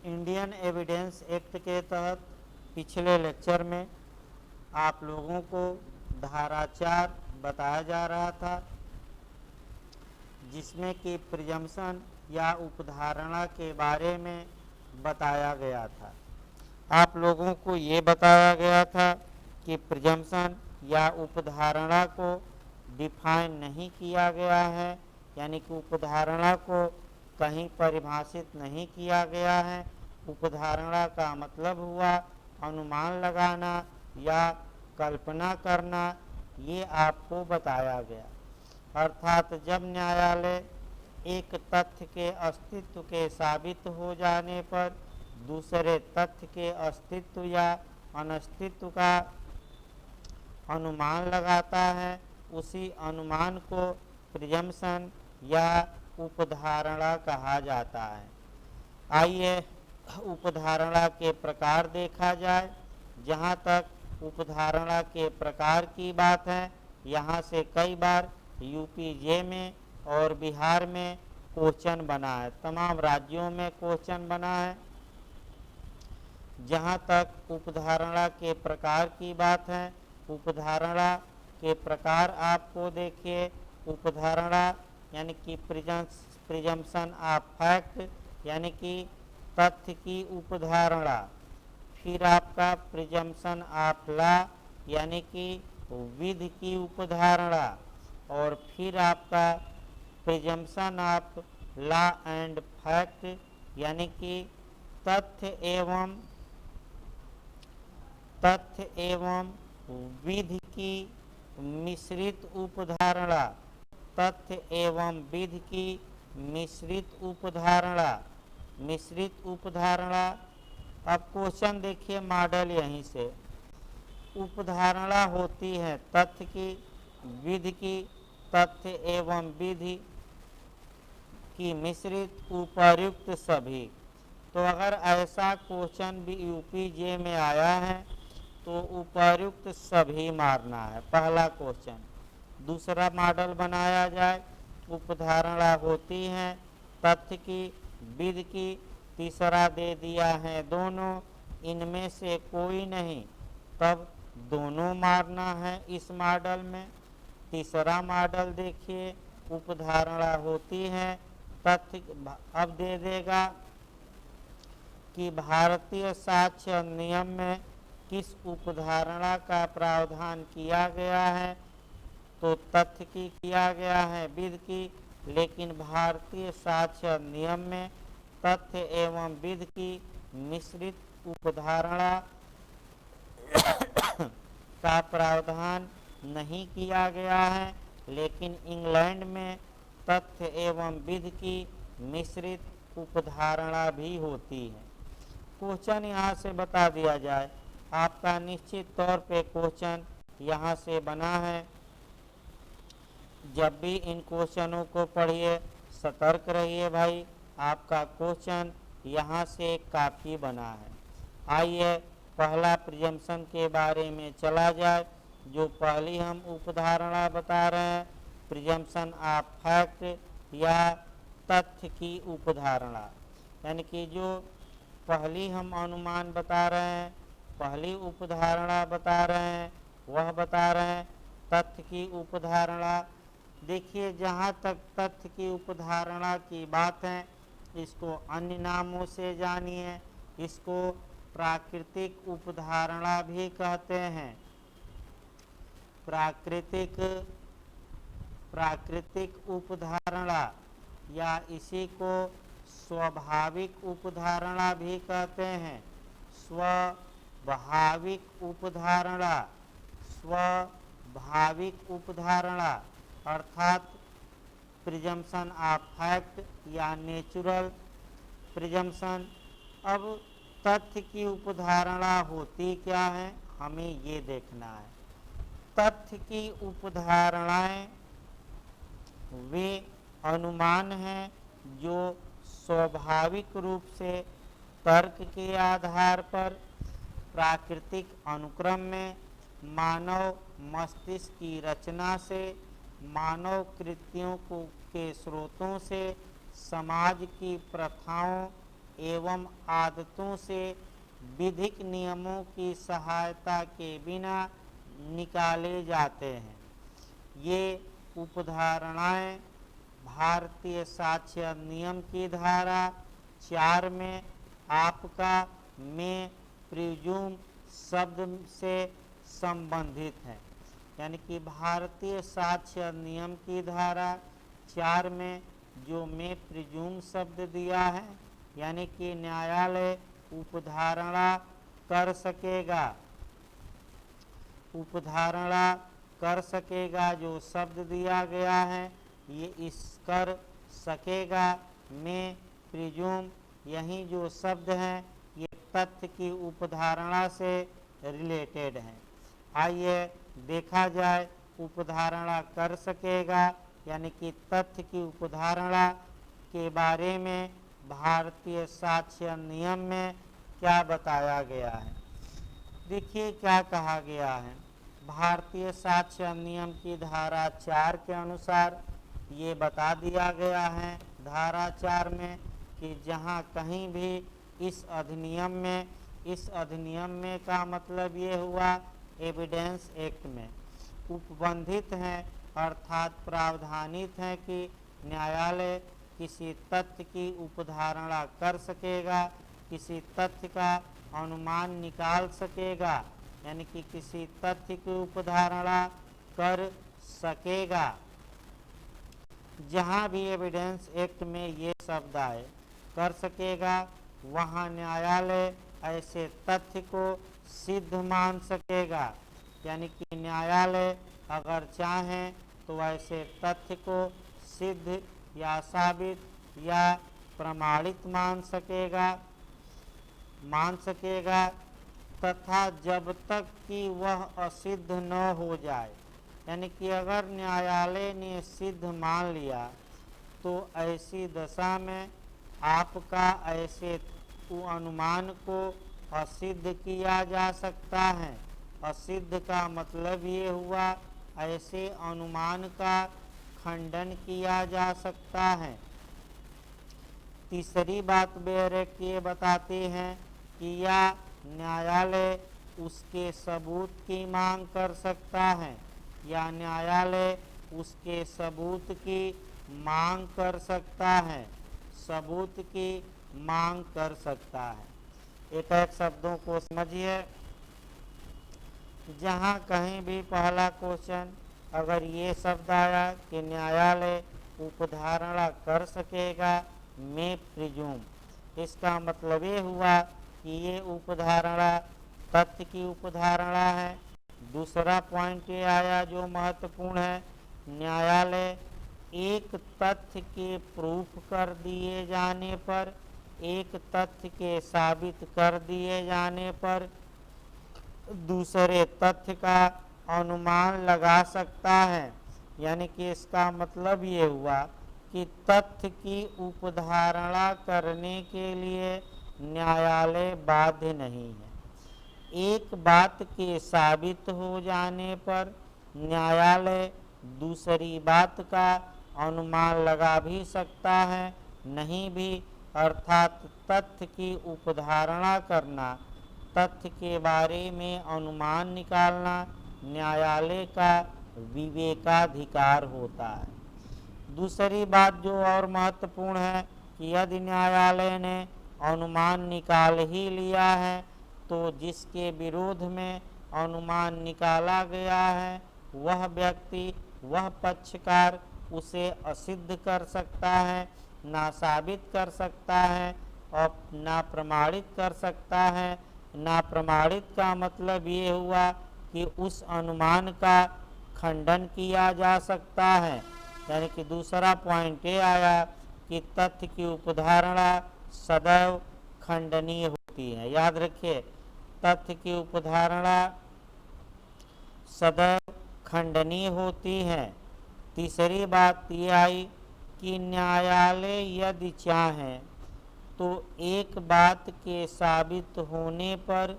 Indian evidence act के तहत पिछले लेक्चर में आप लोगों को धारा 4 बताया जा रहा था, जिसमें कि प्रिजम्पशन या उपधारणा के बारे में बताया गया था। आप लोगों को ये बताया गया था कि प्रिजम्पशन या उपधारणा को डिफाइन नहीं किया गया है, यानी कि उपधारणा को कहीं परिभाषित नहीं किया गया है। उपधारणा का मतलब हुआ अनुमान लगाना या कल्पना करना, ये आपको बताया गया। अर्थात जब न्यायालय एक तथ्य के अस्तित्व के साबित हो जाने पर दूसरे तथ्य के अस्तित्व या अनस्तित्व का अनुमान लगाता है, उसी अनुमान को प्रिजम्पशन या उपधारणा कहा जाता है। आइए उपधारणा के प्रकार देखा जाए। जहाँ तक उपधारणा के प्रकार की बात है, यहाँ से कई बार यूपीजे में और बिहार में क्वेश्चन बना है, तमाम राज्यों में क्वेश्चन बना है। जहाँ तक उपधारणा के प्रकार की बात है, उपधारणा के प्रकार आपको देखिए। उपधारणा यानी कि प्रिजम्पशन ऑफ फैक्ट, यानी कि तथ्य की उपधारणा। फिर आपका प्रिजम्पशन ऑफ लॉ, यानी कि विधि की उपधारणा। और फिर आपका presumption of law and fact, यानी कि तथ्य एवं विधि की मिश्रित उपधारणा। तथ्य एवं विधि की मिश्रित उपधारणा। मिश्रित उपधारणा, अब क्वेश्चन देखिए मॉडल यहीं से। उपधारणा होती है तथ्य की, विधि की, तथ्य एवं विधि की मिश्रित उपर्युक्त सभी। तो अगर ऐसा क्वेश्चन भी यूपीजे में आया है तो उपर्युक्त सभी मारना है, पहला क्वेश्चन। दूसरा मॉडल बनाया जाए। उपधारणा होती है तथ्य की, विधि की, तीसरा दे दिया है दोनों, इनमें से कोई नहीं, तब दोनों मारना है इस मॉडल में। तीसरा मॉडल देखिए, उपधारणा होती है तथ्य, अब दे देगा कि भारतीय साक्ष्य अधिनियम में किस उपधारणा का प्रावधान किया गया है, तो तथ्य की किया गया है, विधि की, लेकिन भारतीय साक्ष्य अधिनियम में तथ्य एवं विधि की मिश्रित उपधारणा का प्रावधान नहीं किया गया है। लेकिन इंग्लैंड में तथ्य एवं विधि की मिश्रित उपधारणा भी होती है। क्वेश्चन यहाँ से बता दिया जाए, आपका निश्चित तौर पे क्वेश्चन यहाँ से बना है। जब भी इन क्वेश्चनों को पढ़िए सतर्क रहिए भाई, आपका क्वेश्चन यहाँ से काफ़ी बना है। आइए पहला प्रिजम्पशन के बारे में चला जाए। जो पहली हम उपधारणा बता रहे हैं, प्रिजम्पशन ऑफ फैक्ट या तथ्य की उपधारणा, यानी कि जो पहली हम अनुमान बता रहे हैं, पहली उपधारणा बता रहे हैं, वह बता रहे हैं तथ्य की उपधारणा। देखिए जहाँ तक तथ्य की उपधारणा की बात है, इसको अन्य नामों से जानिए। इसको प्राकृतिक उपधारणा भी कहते हैं। प्राकृतिक उपधारणा या इसी को स्वाभाविक उपधारणा भी कहते हैं। स्वाभाविक उपधारणा अर्थात प्रिजम्पशन ऑफ फैक्ट या नेचुरल प्रिजम्पशन। अब तथ्य की उपधारणा होती क्या है, हमें ये देखना है। तथ्य की उपधारणाएं वे अनुमान हैं जो स्वाभाविक रूप से तर्क के आधार पर प्राकृतिक अनुक्रम में मानव मस्तिष्क की रचना से, मानव कृत्यों के स्रोतों से, समाज की प्रथाओं एवं आदतों से विधिक नियमों की सहायता के बिना निकाले जाते हैं। ये उपधारणाएं भारतीय साक्ष्य अधिनियम की धारा 4 में आपका में प्रिज्यूम शब्द से संबंधित है। यानी कि भारतीय साक्ष्य अधिनियम की धारा 4 में जो में प्रिज्यूम शब्द दिया है, यानी कि न्यायालय उपधारणा कर सकेगा, उपधारणा कर सकेगा जो शब्द दिया गया है, ये इस कर सकेगा में प्रिज्यूम, यही जो शब्द हैं ये तथ्य की उपधारणा से रिलेटेड हैं। आइए देखा जाए उपधारणा कर सकेगा यानी कि तथ्य की उपधारणा के बारे में भारतीय साक्ष्य अधिनियम में क्या बताया गया है। देखिए क्या कहा गया है। भारतीय साक्ष्य अधिनियम की धारा 4 के अनुसार ये बता दिया गया है धारा 4 में कि जहाँ कहीं भी इस अधिनियम में का मतलब ये हुआ एविडेंस एक्ट में उपबंधित हैं, अर्थात प्रावधानित है कि न्यायालय किसी तथ्य की उपधारणा कर सकेगा, किसी तथ्य का अनुमान निकाल सकेगा, यानी कि किसी तथ्य की उपधारणा कर सकेगा। जहाँ भी एविडेंस एक्ट में ये शब्द आए कर सकेगा, वहाँ न्यायालय ऐसे तथ्य को सिद्ध मान सकेगा। यानी कि न्यायालय अगर चाहें तो ऐसे तथ्य को सिद्ध या साबित या प्रमाणित मान सकेगा तथा जब तक कि वह असिद्ध न हो जाए। यानी कि अगर न्यायालय ने सिद्ध मान लिया तो ऐसी दशा में आपका ऐसे अनुमान को असिद्ध किया जा सकता है। असिद्ध का मतलब ये हुआ ऐसे अनुमान का खंडन किया जा सकता है। तीसरी बात बेरेक ये बताते हैं कि या न्यायालय उसके सबूत की मांग कर सकता है या न्यायालय उसके सबूत की मांग कर सकता है, सबूत की मांग कर सकता है। एक एक शब्दों को समझिए। जहाँ कहीं भी पहला क्वेश्चन अगर ये शब्द आया कि न्यायालय उपधारणा कर सकेगा में प्रिज्यूम, इसका मतलब ये हुआ कि ये उपधारणा तथ्य की उपधारणा है। दूसरा पॉइंट ये आया जो महत्वपूर्ण है, न्यायालय एक तथ्य के प्रूफ कर दिए जाने पर, एक तथ्य के साबित कर दिए जाने पर दूसरे तथ्य का अनुमान लगा सकता है। यानी कि इसका मतलब ये हुआ कि तथ्य की उपधारणा करने के लिए न्यायालय बाध्य नहीं है। एक बात के साबित हो जाने पर न्यायालय दूसरी बात का अनुमान लगा भी सकता है, नहीं भी, अर्थात तथ्य की उपधारणा करना, तथ्य के बारे में अनुमान निकालना न्यायालय का विवेकाधिकार होता है। दूसरी बात जो और महत्वपूर्ण है कि यदि न्यायालय ने अनुमान निकाल ही लिया है तो जिसके विरोध में अनुमान निकाला गया है वह व्यक्ति, वह पक्षकार उसे असिद्ध कर सकता है, ना साबित कर सकता है और ना प्रमाणित कर सकता है। ना प्रमाणित का मतलब ये हुआ कि उस अनुमान का खंडन किया जा सकता है। यानी कि दूसरा पॉइंट ये आया कि तथ्य की उपधारणा सदैव खंडनीय होती है। याद रखिए, तथ्य की उपधारणा सदैव खंडनीय होती है। तीसरी बात ये आई कि न्यायालय यदि चाहे तो एक बात के साबित होने पर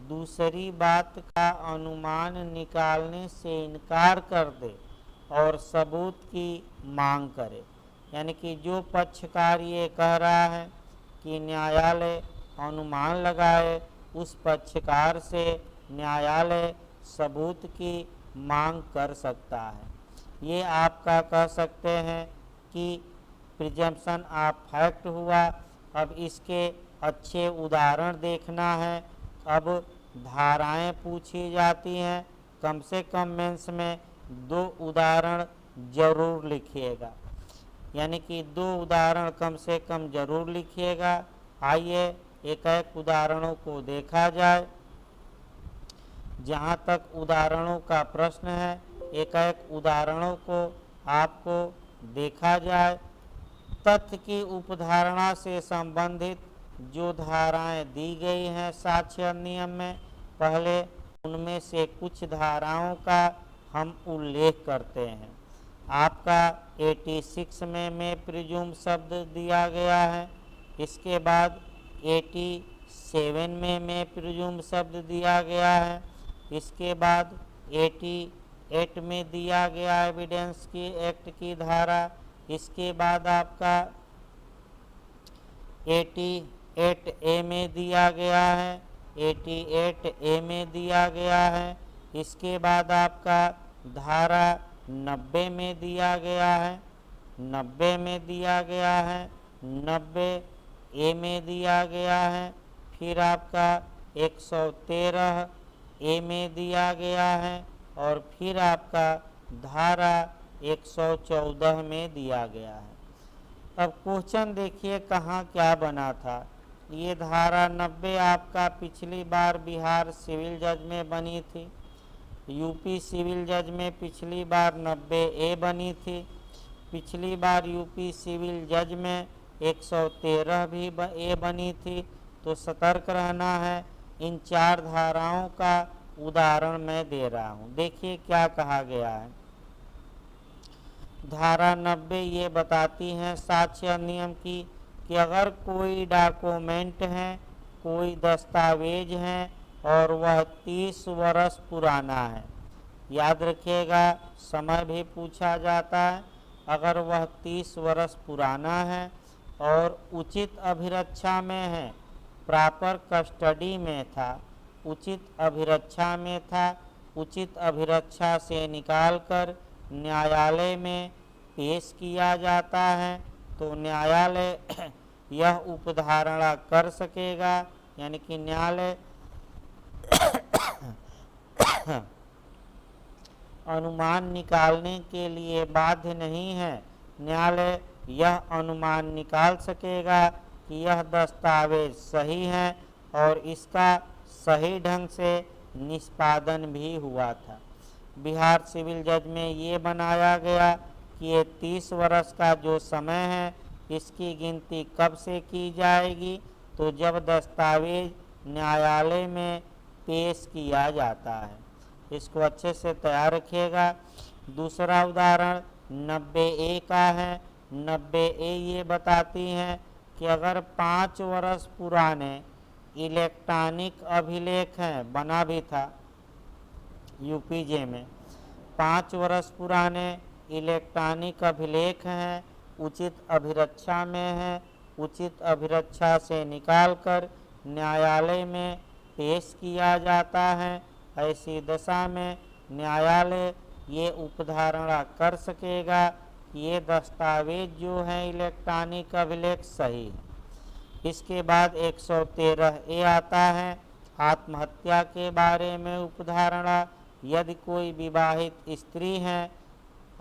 दूसरी बात का अनुमान निकालने से इनकार कर दे और सबूत की मांग करे। यानी कि जो पक्षकार ये कह रहा है कि न्यायालय अनुमान लगाए, उस पक्षकार से न्यायालय सबूत की मांग कर सकता है। ये आपका कह सकते हैं कि प्रिजम्पशन ऑफ फैक्ट हुआ। अब इसके अच्छे उदाहरण देखना है। अब धाराएं पूछी जाती हैं, कम से कम मेंस में 2 उदाहरण जरूर लिखिएगा, यानी कि 2 उदाहरण कम से कम जरूर लिखिएगा। आइए एक एक उदाहरणों को देखा जाए। जहाँ तक उदाहरणों का प्रश्न है, एक एक उदाहरणों को आपको देखा जाए। तथ्य की उपधारणा से संबंधित जो धाराएं दी गई हैं साक्ष्य अधिनियम में, पहले उनमें से कुछ धाराओं का हम उल्लेख करते हैं। आपका 86 में प्रिज्यूम शब्द दिया गया है। इसके बाद 87 में प्रिज्यूम शब्द दिया गया है। इसके बाद 88 में दिया गया एविडेंस की एक्ट की धारा। इसके बाद आपका 88A में दिया गया है, 88A में दिया गया है। इसके बाद आपका धारा 90 में दिया गया है, 90 में दिया गया है, 90A में दिया गया है। फिर आपका 113A में दिया गया है और फिर आपका धारा 114 में दिया गया है। अब क्वेश्चन देखिए कहाँ क्या बना था। ये धारा 90 आपका पिछली बार बिहार सिविल जज में बनी थी, यूपी सिविल जज में पिछली बार 90A बनी थी, पिछली बार यूपी सिविल जज में 113 भी ए बनी थी। तो सतर्क रहना है। इन 4 धाराओं का उदाहरण मैं दे रहा हूँ। देखिए क्या कहा गया है। धारा 90 ये बताती है साक्ष्य अधिनियम की कि अगर कोई डॉक्यूमेंट है, कोई दस्तावेज है और वह 30 वर्ष पुराना है, याद रखिएगा समय भी पूछा जाता है। अगर वह 30 वर्ष पुराना है और उचित अभिरक्षा में है, प्रॉपर कस्टडी में था, उचित अभिरक्षा में था, उचित अभिरक्षा से निकालकर न्यायालय में पेश किया जाता है, तो न्यायालय यह उपधारणा कर सकेगा, यानी कि न्यायालय अनुमान निकालने के लिए बाध्य नहीं है। न्यायालय यह अनुमान निकाल सकेगा कि यह दस्तावेज सही है और इसका सही ढंग से निष्पादन भी हुआ था। बिहार सिविल जज में ये बनाया गया कि ये 30 वर्ष का जो समय है, इसकी गिनती कब से की जाएगी, तो जब दस्तावेज न्यायालय में पेश किया जाता है। इसको अच्छे से तैयार रखिएगा। दूसरा उदाहरण 90A का है। 90A ये बताती हैं कि अगर 5 वर्ष पुराने इलेक्ट्रॉनिक अभिलेख हैं, बना भी था यूपीजे में, 5 वर्ष पुराने इलेक्ट्रॉनिक अभिलेख हैं, उचित अभिरक्षा में है, उचित अभिरक्षा से निकालकर न्यायालय में पेश किया जाता है, ऐसी दशा में न्यायालय ये उपधारणा कर सकेगा कि ये दस्तावेज जो है इलेक्ट्रॉनिक अभिलेख सही है। इसके बाद 113A आता है, आत्महत्या के बारे में उपधारणा। यदि कोई विवाहित स्त्री है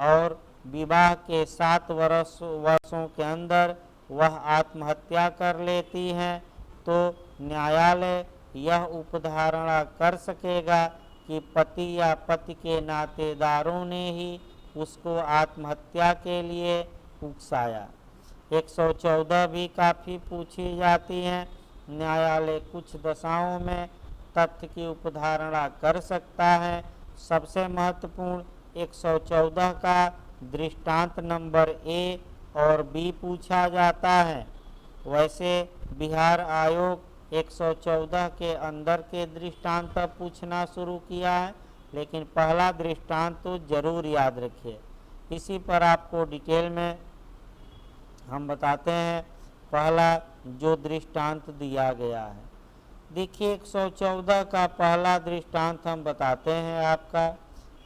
और विवाह के 7 वर्षों के अंदर वह आत्महत्या कर लेती हैं, तो न्यायालय यह उपधारणा कर सकेगा कि पति या पति के नातेदारों ने ही उसको आत्महत्या के लिए उकसाया। 114 भी काफ़ी पूछी जाती हैं। न्यायालय कुछ दशाओं में तथ्य की उपधारणा कर सकता है। सबसे महत्वपूर्ण 114 का दृष्टांत नंबर A और B पूछा जाता है। वैसे बिहार आयोग 114 के अंदर के दृष्टांत पूछना शुरू किया है, लेकिन पहला दृष्टांत तो जरूर याद रखिए। इसी पर आपको डिटेल में हम बताते हैं पहला जो दृष्टांत दिया गया है। देखिए 114 का पहला दृष्टांत हम बताते हैं। आपका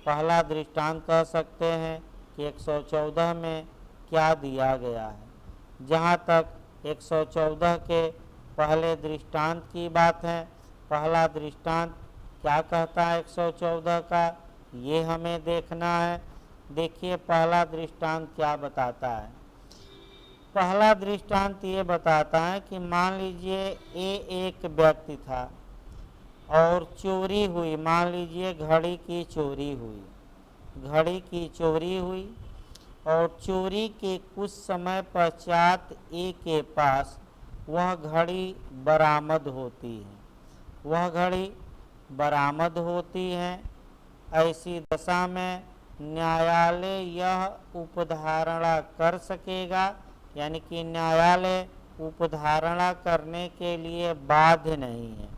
पहला दृष्टांत कह सकते हैं कि 114 में क्या दिया गया है। जहाँ तक 114 के पहले दृष्टांत की बात है, पहला दृष्टांत क्या कहता है 114 का, ये हमें देखना है। देखिए पहला दृष्टांत क्या बताता है। पहला दृष्टांत ये बताता है कि मान लीजिए ये एक व्यक्ति था और चोरी हुई, मान लीजिए घड़ी की चोरी हुई, घड़ी की चोरी हुई और चोरी के कुछ समय पश्चात ए के पास वह घड़ी बरामद होती है, वह घड़ी बरामद होती है। ऐसी दशा में न्यायालय यह उपधारणा कर सकेगा, यानी कि न्यायालय उपधारणा करने के लिए बाध्य नहीं है।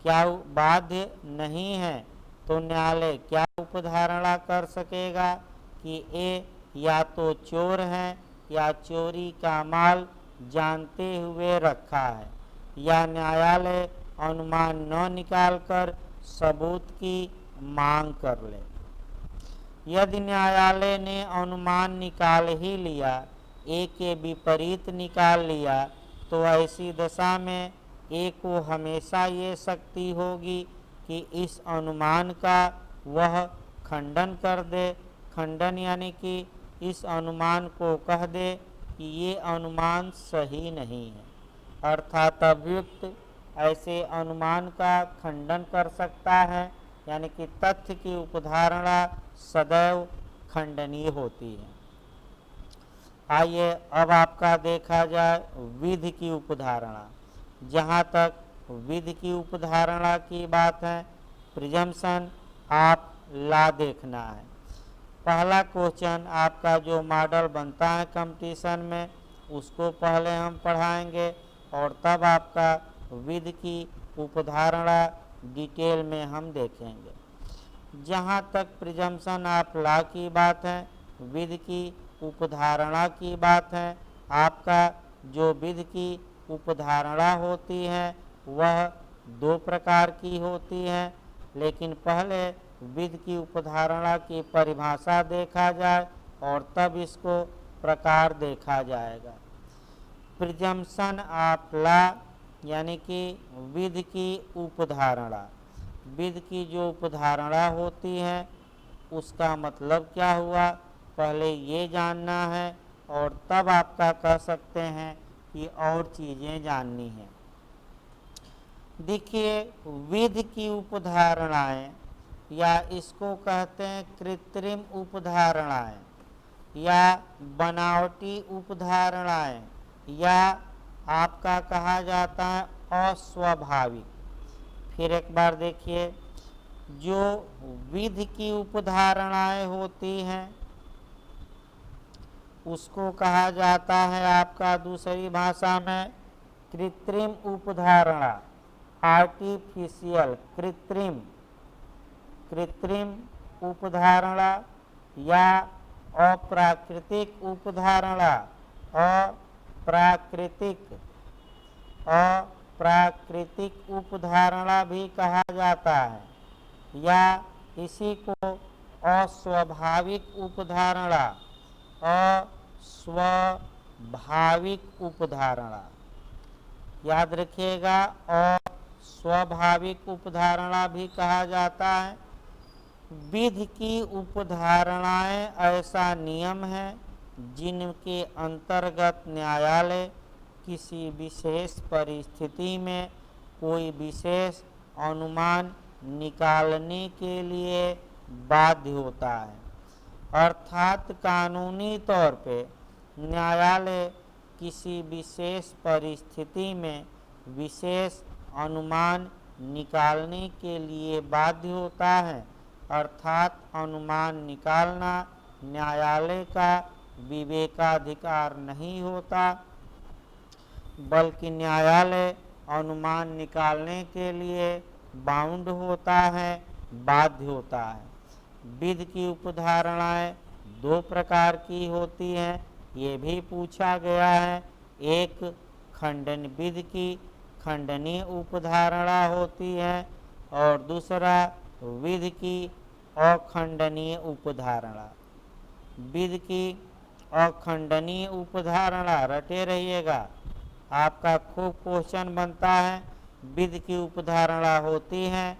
क्या बाध्य नहीं है तो न्यायालय क्या उपधारणा कर सकेगा कि ये या तो चोर हैं या चोरी का माल जानते हुए रखा है, या न्यायालय अनुमान न निकालकर सबूत की मांग कर ले। यदि न्यायालय ने अनुमान निकाल ही लिया, एक के विपरीत निकाल लिया, तो ऐसी दशा में एक को हमेशा ये शक्ति होगी कि इस अनुमान का वह खंडन कर दे। खंडन यानी कि इस अनुमान को कह दे कि ये अनुमान सही नहीं है, अर्थात अभियुक्त ऐसे अनुमान का खंडन कर सकता है, यानी कि तथ्य की उपधारणा सदैव खंडनीय होती है। आइए अब आपका देखा जाए विधि की उपधारणा। जहाँ तक विधि की उपधारणा की बात है, प्रिजम्पशन आप ला देखना है। पहला क्वेश्चन आपका जो मॉडल बनता है कंपटीशन में, उसको पहले हम पढ़ाएंगे और तब आपका विधि की उपधारणा डिटेल में हम देखेंगे। जहाँ तक प्रिजम्पशन आप ला की बात है, विधि की उपधारणा की बात है, आपका जो विधि की उपधारणा होती है वह दो प्रकार की होती है। लेकिन पहले विधि की उपधारणा की परिभाषा देखा जाए और तब इसको प्रकार देखा जाएगा। प्रिजम्पशन ऑफ लॉ यानी कि विधि की उपधारणा, विधि की जो उपधारणा होती है उसका मतलब क्या हुआ, पहले ये जानना है और तब आपका कह सकते हैं कि और चीज़ें जाननी है। देखिए विधि की उपधारणाएं या इसको कहते हैं कृत्रिम उपधारणाएं या बनावटी उपधारणाएं, या आपका कहा जाता है अस्वाभाविक। फिर एक बार देखिए, जो विधि की उपधारणाएं होती हैं उसको कहा जाता है आपका दूसरी भाषा में कृत्रिम उपधारणा, आर्टिफिशियल कृत्रिम, कृत्रिम उपधारणा या अप्राकृतिक उपधारणा, अप्राकृतिक उपधारणा भी कहा जाता है, या इसी को अस्वाभाविक उपधारणा, अस्वाभाविक उपधारणा याद रखिएगा, अस्वाभाविक उपधारणा भी कहा जाता है। विधि की उपधारणाएं ऐसा नियम है जिनके अंतर्गत न्यायालय किसी विशेष परिस्थिति में कोई विशेष अनुमान निकालने के लिए बाध्य होता है। अर्थात कानूनी तौर पे न्यायालय किसी विशेष परिस्थिति में विशेष अनुमान निकालने के लिए बाध्य होता है। अर्थात अनुमान निकालना न्यायालय का विवेकाधिकार नहीं होता, बल्कि न्यायालय अनुमान निकालने के लिए बाउंड होता है, बाध्य होता है। विधि की उपधारणाएं दो प्रकार की होती हैं, ये भी पूछा गया है एक खंडन विधि की खंडनीय उपधारणा होती है और दूसरा विधि की अखंडनीय उपधारणा। विधि की अखंडनीय उपधारणा रटे रहिएगा, आपका खूब क्वेश्चन बनता है। विधि की उपधारणा होती है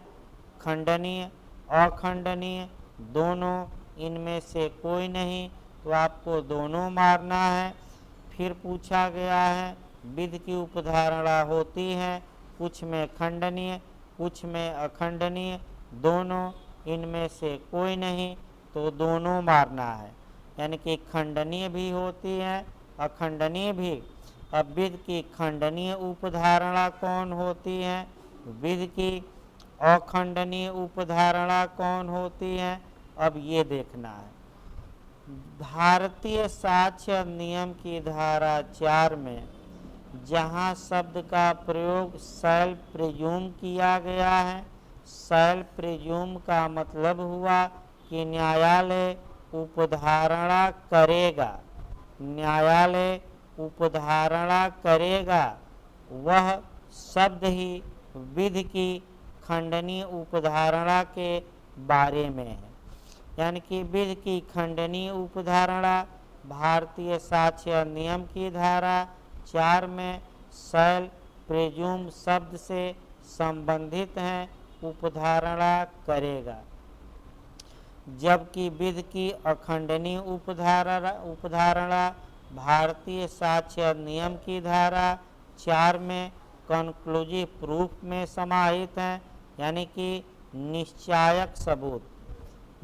खंडनीय अखंडनीय दोनों, इनमें से कोई नहीं, तो आपको दोनों मारना है। फिर पूछा गया है विधि की उपधारणा होती है कुछ में खंडनीय कुछ में अखंडनीय दोनों, इनमें से कोई नहीं, तो दोनों मारना है। यानी कि खंडनीय भी होती है अखंडनीय भी। अब विधि की खंडनीय उपधारणा कौन होती है, विधि की अखंडनीय उपधारणा कौन होती है, अब ये देखना है। भारतीय साक्ष्य अधिनियम की धारा 4 में जहाँ शब्द का प्रयोग शैल प्रिज्यूम किया गया है, शैल प्रिज्यूम का मतलब हुआ कि न्यायालय उपधारणा करेगा, न्यायालय उपधारणा करेगा, वह शब्द ही विधि की खंडनीय उपधारणा के बारे में है। यानी कि विधि की खंडनीय उपधारणा भारतीय साक्ष्य अधिनियम की धारा 4 में शैल प्रिज्यूम शब्द से संबंधित है, उपधारणा करेगा। जबकि विधि की अखंडनीय उपधारणा भारतीय साक्ष्य अधिनियम की धारा 4 में कंक्लूसिव प्रूफ में समाहित है, यानी कि निश्चायक सबूत,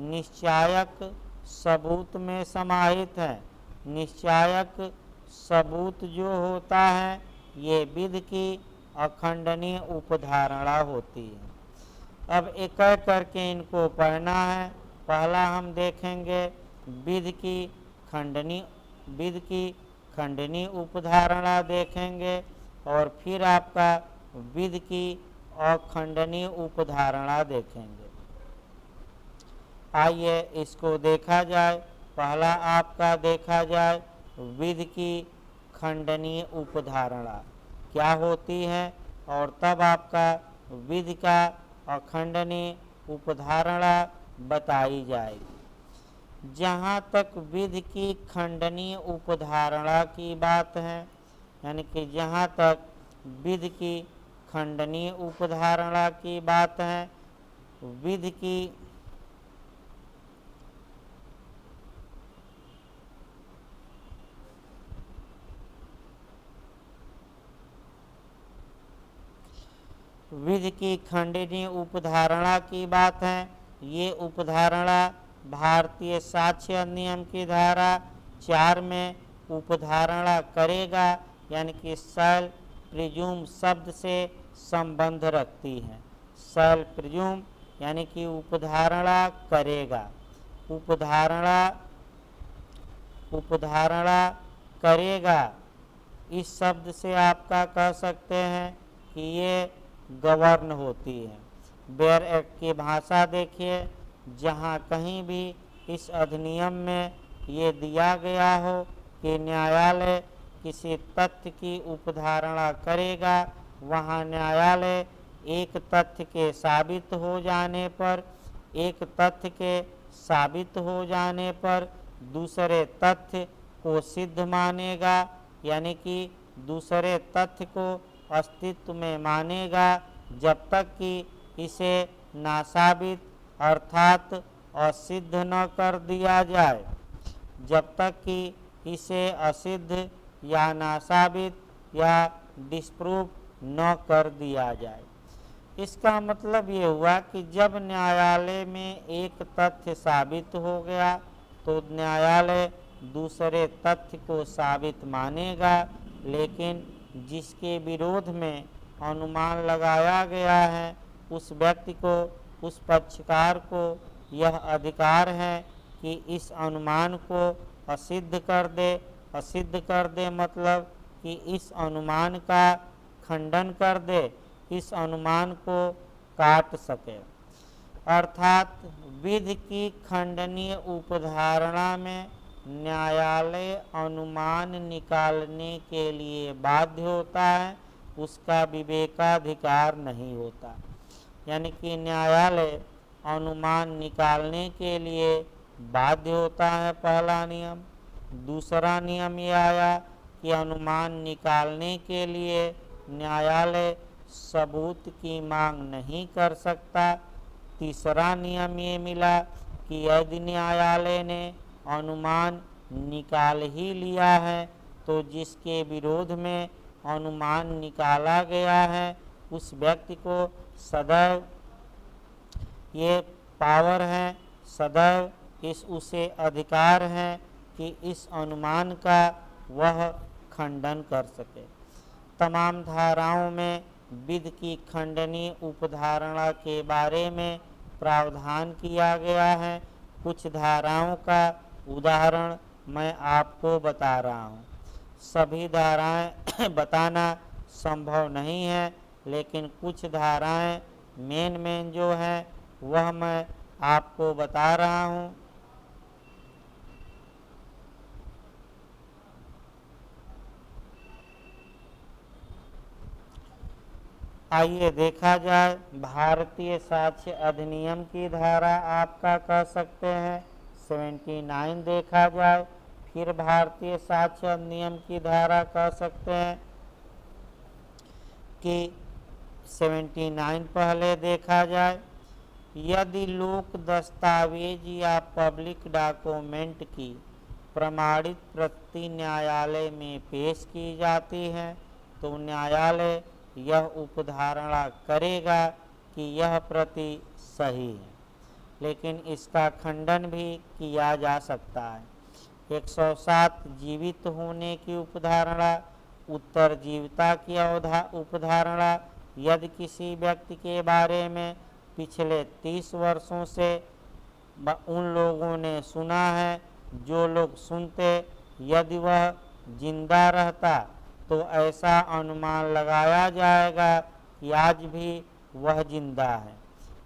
निश्चायक सबूत में समाहित है। निश्चायक सबूत जो होता है ये विधि की अखंडनीय उपधारणा होती है। अब एक एक करके इनको पढ़ना है। पहला हम देखेंगे विधि की खंडनीय उपधारणा देखेंगे और फिर आपका विधि की अखंडनीय उपधारणा देखेंगे। आइए इसको देखा जाए। पहला आपका देखा जाए विधि की खंडनीय उपधारणा क्या होती है और तब आपका विधि का अखंडनीय उपधारणा बताई जाएगी। जहाँ तक विधि की खंडनीय उपधारणा की बात है, यानी कि जहाँ तक विधि की खंडनीय उपधारणा की बात है, विधि की खंडनीय उपधारणा की बात है। ये उपधारणा भारतीय साक्ष्य अधिनियम की धारा 4 में उपधारणा करेगा, यानी कि शैल प्रिज्यूम शब्द से संबंध रखती है। शैल प्रिज्यूम यानी कि उपधारणा करेगा, उपधारणा करेगा। इस शब्द से आपका कह सकते हैं कि ये गवर्न होती है। बेयर एक्ट की भाषा देखिए, जहाँ कहीं भी इस अधिनियम में ये दिया गया हो कि न्यायालय किसी तथ्य की उपधारणा करेगा, वहाँ न्यायालय एक तथ्य के साबित हो जाने पर, एक तथ्य के साबित हो जाने पर दूसरे तथ्य को सिद्ध मानेगा, यानी कि दूसरे तथ्य को अस्तित्व में मानेगा जब तक कि इसे नासाबित अर्थात असिद्ध न कर दिया जाए, जब तक कि इसे असिद्ध या नासाबित या डिस्प्रूव न कर दिया जाए। इसका मतलब ये हुआ कि जब न्यायालय में एक तथ्य साबित हो गया तो न्यायालय दूसरे तथ्य को साबित मानेगा, लेकिन जिसके विरोध में अनुमान लगाया गया है उस व्यक्ति को, उस पक्षकार को यह अधिकार है कि इस अनुमान को असिद्ध कर दे। असिद्ध कर दे मतलब कि इस अनुमान का खंडन कर दे, इस अनुमान को काट सके। अर्थात विधि की खंडनीय उपधारणा में न्यायालय अनुमान निकालने के लिए बाध्य होता है, उसका विवेकाधिकार नहीं होता। यानी कि न्यायालय अनुमान निकालने के लिए बाध्य होता है, पहला नियम। दूसरा नियम ये आया कि अनुमान निकालने के लिए न्यायालय सबूत की मांग नहीं कर सकता। तीसरा नियम ये मिला कि यदि न्यायालय ने अनुमान निकाल ही लिया है तो जिसके विरोध में अनुमान निकाला गया है उस व्यक्ति को सदैव ये पावर है, सदैव उसे अधिकार है कि इस अनुमान का वह खंडन कर सके। तमाम धाराओं में विधि की खंडनीय उपधारणा के बारे में प्रावधान किया गया है। कुछ धाराओं का उदाहरण मैं आपको बता रहा हूँ। सभी धाराएं बताना संभव नहीं है, लेकिन कुछ धाराएं मेन जो है वह मैं आपको बता रहा हूँ। आइए देखा जाए। भारतीय साक्ष्य अधिनियम की धारा आपका कह सकते हैं 79 देखा जाए। फिर भारतीय साक्ष्य अधिनियम की धारा कह सकते हैं कि 79 पहले देखा जाए। यदि लोक दस्तावेज या पब्लिक डॉक्यूमेंट की प्रमाणित प्रति न्यायालय में पेश की जाती है तो न्यायालय यह उपधारणा करेगा कि यह प्रति सही है, लेकिन इसका खंडन भी किया जा सकता है। 107 जीवित होने की उपधारणा, उत्तरजीविता की उपधारणा। यदि किसी व्यक्ति के बारे में पिछले 30 वर्षों से उन लोगों ने सुना है जो लोग सुनते, यदि वह जिंदा रहता तो ऐसा अनुमान लगाया जाएगा कि आज भी वह जिंदा है।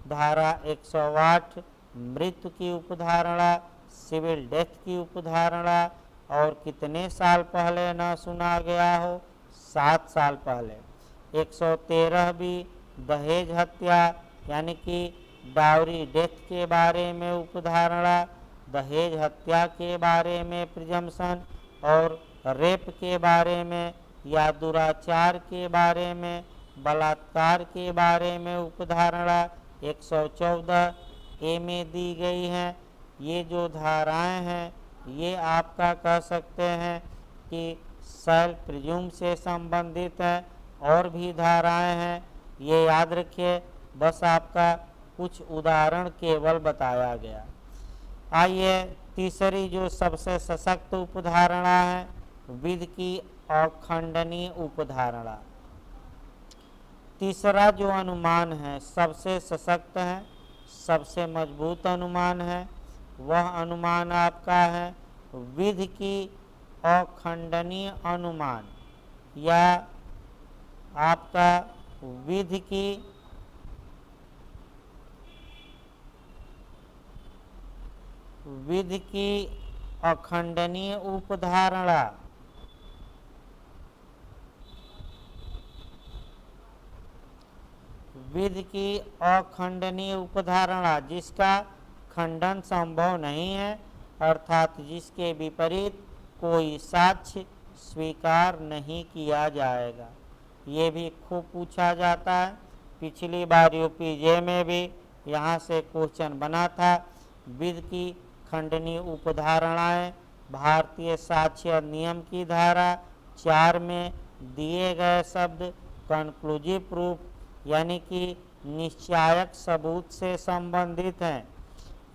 धारा 108 मृत्यु की उपधारणा, सिविल डेथ की उपधारणा। और कितने साल पहले न सुना गया हो? 7 साल पहले। 113 भी दहेज हत्या यानी कि डाउरी डेथ के बारे में उपधारणा, दहेज हत्या के बारे में प्रिजम्पशन और रेप के बारे में या दुराचार के बारे में, बलात्कार के बारे में उपधारणा 114 ए में दी गई हैं। ये जो धाराएं हैं ये आपका कह सकते हैं कि सेल्फ प्रिज्यूम से संबंधित हैं। और भी धाराएं हैं, ये याद रखिए, बस आपका कुछ उदाहरण केवल बताया गया। आइए तीसरी जो सबसे सशक्त उपधारणा है, विधि की अखंडनीय उपधारणा। तीसरा जो अनुमान है सबसे सशक्त है, सबसे मजबूत अनुमान है। वह अनुमान आपका है विधि की अखंडनीय अनुमान, या आपका विधि की अखंडनीय उपधारणा। विधि की अखंडनीय उपधारणा जिसका खंडन संभव नहीं है, अर्थात जिसके विपरीत कोई साक्ष्य स्वीकार नहीं किया जाएगा। ये भी खूब पूछा जाता है। पिछली बार यूपीजे में भी यहाँ से क्वेश्चन बना था। विधि की खंडनीय उपधारणाएं भारतीय साक्ष्य अधिनियम की धारा 4 में दिए गए शब्द कंक्लूसिव प्रूफ यानी कि निश्चायक सबूत से संबंधित हैं।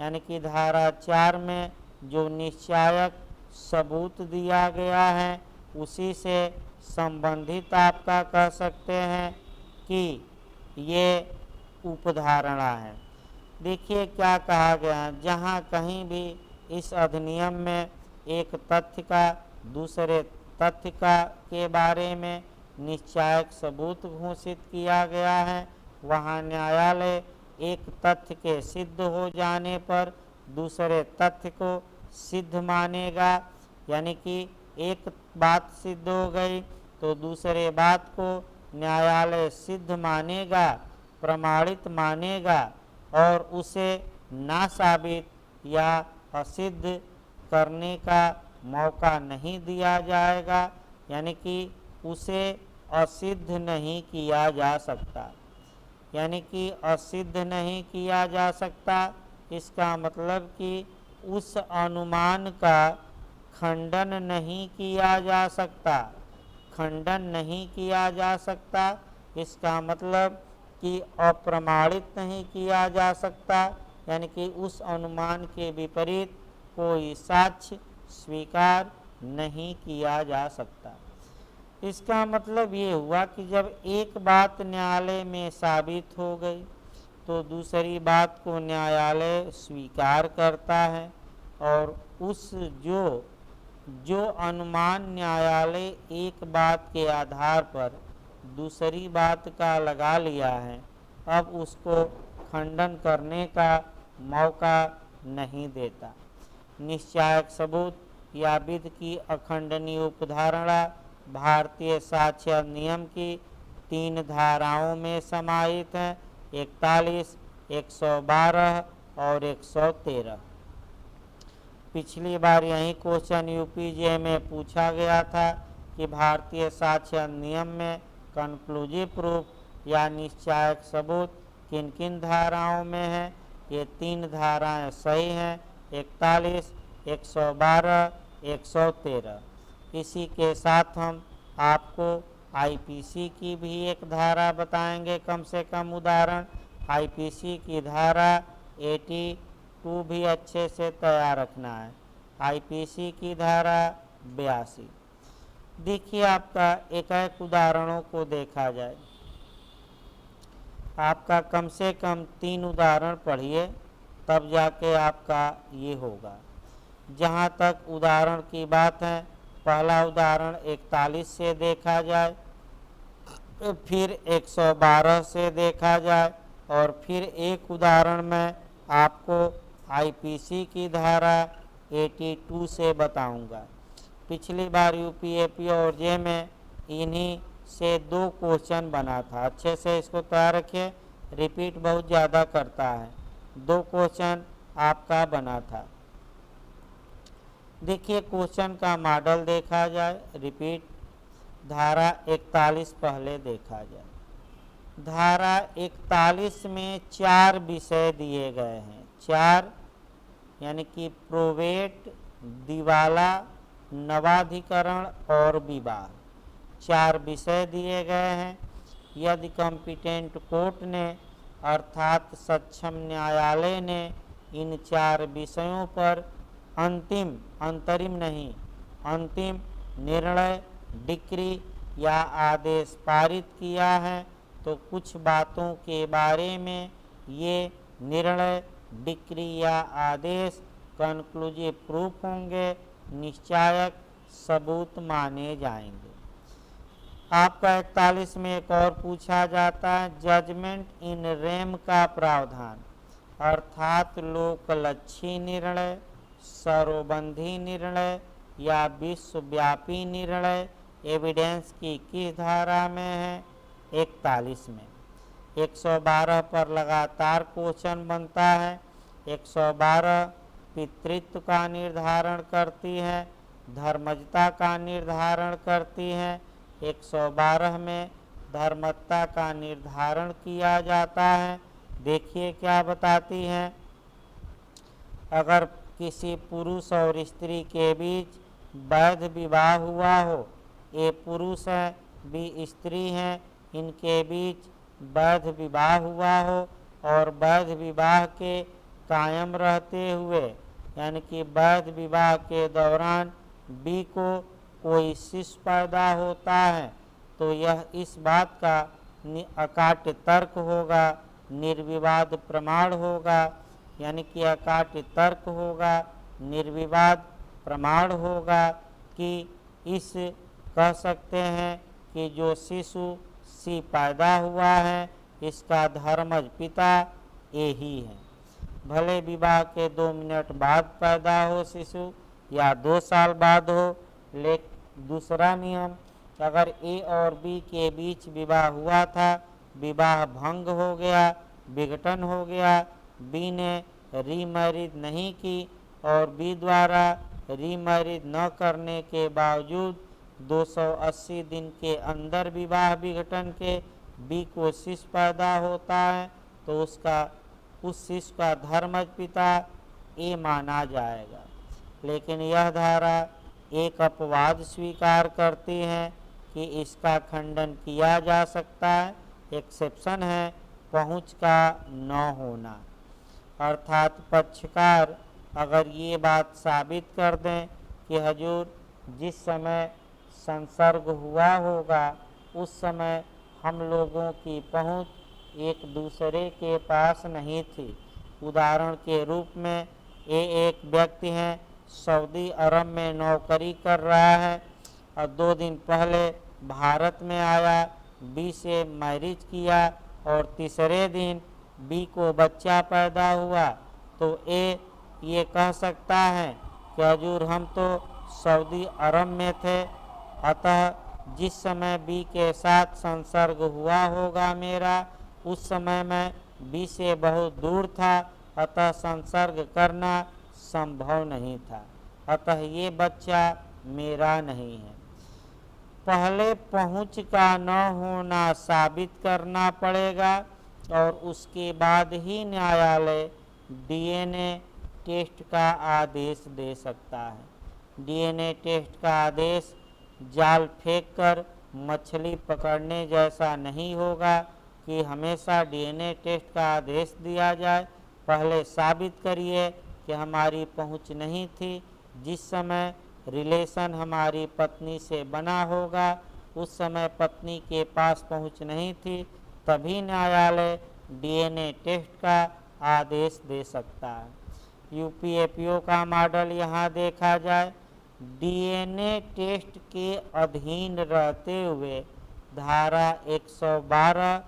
यानी कि धारा 4 में जो निश्चायक सबूत दिया गया है उसी से संबंधित आपका कह सकते हैं कि ये उपधारणा है। देखिए क्या कहा गया, जहाँ कहीं भी इस अधिनियम में एक तथ्य का दूसरे तथ्य का के बारे में निश्चायक सबूत घोषित किया गया है, वहाँ न्यायालय एक तथ्य के सिद्ध हो जाने पर दूसरे तथ्य को सिद्ध मानेगा, यानी कि एक बात सिद्ध हो गई तो दूसरे बात को न्यायालय सिद्ध मानेगा, प्रमाणित मानेगा और उसे ना साबित या असिद्ध करने का मौका नहीं दिया जाएगा, यानी कि उसे असिद्ध नहीं किया जा सकता। यानी कि असिद्ध नहीं किया जा सकता, इसका मतलब कि उस अनुमान का खंडन नहीं किया जा सकता। खंडन नहीं किया जा सकता इसका मतलब कि अप्रमाणित नहीं किया जा सकता, यानी कि उस अनुमान के विपरीत कोई साक्ष्य स्वीकार नहीं किया जा सकता। इसका मतलब ये हुआ कि जब एक बात न्यायालय में साबित हो गई तो दूसरी बात को न्यायालय स्वीकार करता है, और उस जो अनुमान न्यायालय एक बात के आधार पर दूसरी बात का लगा लिया है, अब उसको खंडन करने का मौका नहीं देता। निश्चायक सबूत या विधि की अखंडनीय उपधारणा भारतीय साक्ष्य अधिनियम की 3 धाराओं में समाहित है, 41, 112 और 113। पिछली बार यही क्वेश्चन यूपीजे में पूछा गया था कि भारतीय साक्ष्य अधिनियम में कंक्लूसिव प्रूफ या निश्चायक सबूत किन किन धाराओं में है। ये 3 धाराएं सही हैं, 41, 112, 113। इसी के साथ हम आपको आईपीसी की भी एक धारा बताएंगे, कम से कम उदाहरण। आईपीसी की धारा 82 भी अच्छे से तैयार रखना है। आईपीसी की धारा 82। देखिए आपका एक उदाहरणों को देखा जाए, आपका कम से कम 3 उदाहरण पढ़िए तब जाके आपका ये होगा। जहाँ तक उदाहरण की बात है, पहला उदाहरण 41 से देखा जाए, फिर 112 से देखा जाए, और फिर एक उदाहरण में आपको आईपीसी की धारा 82 से बताऊंगा। पिछली बार यूपीएपी और जे में इन्हीं से 2 क्वेश्चन बना था। अच्छे से इसको तैयार रखिए, रिपीट बहुत ज़्यादा करता है। 2 क्वेश्चन आपका बना था। देखिए क्वेश्चन का मॉडल देखा जाए, रिपीट। धारा 41 पहले देखा जाए। धारा 41 में 4 विषय दिए गए हैं। 4 यानी कि प्रोवेट, दिवाला, नवाधिकरण और विवाह। 4 विषय दिए गए हैं। यदि कॉम्पिटेंट कोर्ट ने अर्थात सक्षम न्यायालय ने इन 4 विषयों पर अंतरिम निर्णय, डिक्री या आदेश पारित किया है, तो कुछ बातों के बारे में ये निर्णय, डिक्री या आदेश कंक्लूसिव प्रूफ होंगे, निश्चायक सबूत माने जाएंगे। आपका 41 में एक और पूछा जाता है, जजमेंट इन रेम का प्रावधान, अर्थात लोकलक्षी निर्णय, सर्वबंधी निर्णय या विश्वव्यापी निर्णय एविडेंस की किस धारा में है? 41 में। 112 पर लगातार क्वेश्चन बनता है। 112 पितृत्व का निर्धारण करती है, धर्मजता का निर्धारण करती है। 112 में धर्मजता का निर्धारण किया जाता है। देखिए क्या बताती है, अगर किसी पुरुष और स्त्री के बीच वैध विवाह हुआ हो, ये पुरुष है भी स्त्री हैं, इनके बीच वैध विवाह हुआ हो और वैध विवाह के कायम रहते हुए, यानी कि वैध विवाह के दौरान बी को कोई शिशु पैदा होता है, तो यह इस बात का अकाट्य तर्क होगा, निर्विवाद प्रमाण होगा, यानी कि अकाट्य तर्क होगा, निर्विवाद प्रमाण होगा कि इस कह सकते हैं कि जो शिशु सी पैदा हुआ है इसका धर्मज पिता ए ही है। भले विवाह के 2 मिनट बाद पैदा हो शिशु या 2 साल बाद हो। लेकिन दूसरा नियम, अगर ए और बी के बीच विवाह हुआ था, विवाह भंग हो गया, विघटन हो गया, बी ने रीमैरिज नहीं की और बी द्वारा रीमैरिज न करने के बावजूद 280 दिन के अंदर विवाह विघटन के बी को शिशु पैदा होता है, तो उस शिशु का धर्मज पिता ए माना जाएगा। लेकिन यह धारा एक अपवाद स्वीकार करती है कि इसका खंडन किया जा सकता है। एक्सेप्शन है पहुंच का न होना, अर्थात पक्षकार अगर ये बात साबित कर दें कि हजूर जिस समय संसर्ग हुआ होगा उस समय हम लोगों की पहुंच एक दूसरे के पास नहीं थी। उदाहरण के रूप में एक व्यक्ति हैं, सऊदी अरब में नौकरी कर रहा है और 2 दिन पहले भारत में आया, बी से मैरिज किया और तीसरे दिन बी को बच्चा पैदा हुआ, तो ए ये कह सकता है कि हजूर हम तो सऊदी अरब में थे, अतः जिस समय बी के साथ संसर्ग हुआ होगा मेरा, उस समय मैं बी से बहुत दूर था, अतः संसर्ग करना संभव नहीं था, अतः ये बच्चा मेरा नहीं है। पहले पहुंच का न होना साबित करना पड़ेगा और उसके बाद ही न्यायालय डीएनए टेस्ट का आदेश दे सकता है। डीएनए टेस्ट का आदेश जाल फेंककर मछली पकड़ने जैसा नहीं होगा कि हमेशा डीएनए टेस्ट का आदेश दिया जाए। पहले साबित करिए कि हमारी पहुंच नहीं थी, जिस समय रिलेशन हमारी पत्नी से बना होगा उस समय पत्नी के पास पहुंच नहीं थी, तभी न्यायालय डीएनए टेस्ट का आदेश दे सकता है। यूपीएपीओ का मॉडल यहाँ देखा जाए, डीएनए टेस्ट के अधीन रहते हुए धारा 112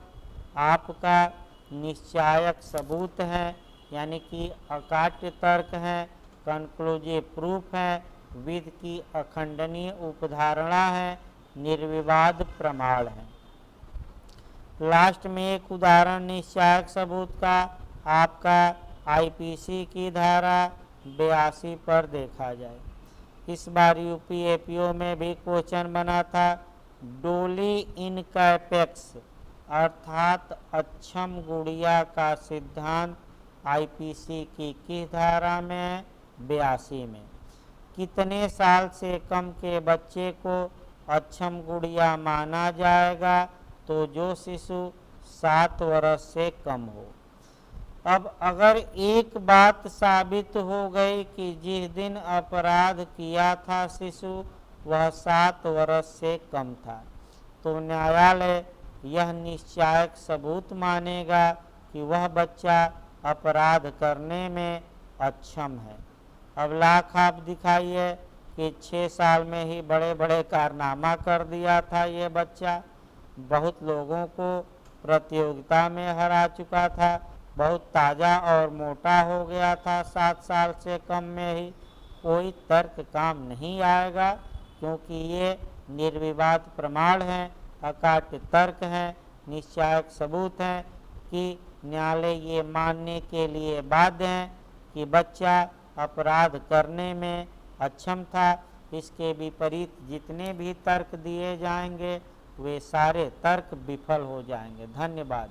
आपका निश्चायक सबूत है, यानी कि अकाट्य तर्क है, कंक्लूसिव प्रूफ है, विधि की अखंडनीय उपधारणा है, निर्विवाद प्रमाण है। लास्ट में एक उदाहरण निश्चायक सबूत का आपका आईपीसी की धारा 82 पर देखा जाए। इस बार यूपीएपीओ में भी क्वेश्चन बना था, डोली इन कैपेक्स अर्थात अक्षम गुड़िया का सिद्धांत आईपीसी की किस धारा में है? 82 में। कितने साल से कम के बच्चे को अक्षम गुड़िया माना जाएगा? तो जो शिशु 7 वर्ष से कम हो। अब अगर एक बात साबित हो गई कि जिस दिन अपराध किया था शिशु वह 7 वर्ष से कम था, तो न्यायालय यह निश्चायक सबूत मानेगा कि वह बच्चा अपराध करने में अक्षम है। अब लाख आप दिखाइए कि 6 साल में ही बड़े बड़े कारनामा कर दिया था ये बच्चा, बहुत लोगों को प्रतियोगिता में हरा चुका था, बहुत ताज़ा और मोटा हो गया था 7 साल से कम में ही। कोई तर्क काम नहीं आएगा क्योंकि ये निर्विवाद प्रमाण है, अकाट्य तर्क है, निश्चायक सबूत हैं कि न्यायालय ये मानने के लिए बाध्य है कि बच्चा अपराध करने में अक्षम था। इसके विपरीत जितने भी तर्क दिए जाएंगे वे सारे तर्क विफल हो जाएंगे। धन्यवाद।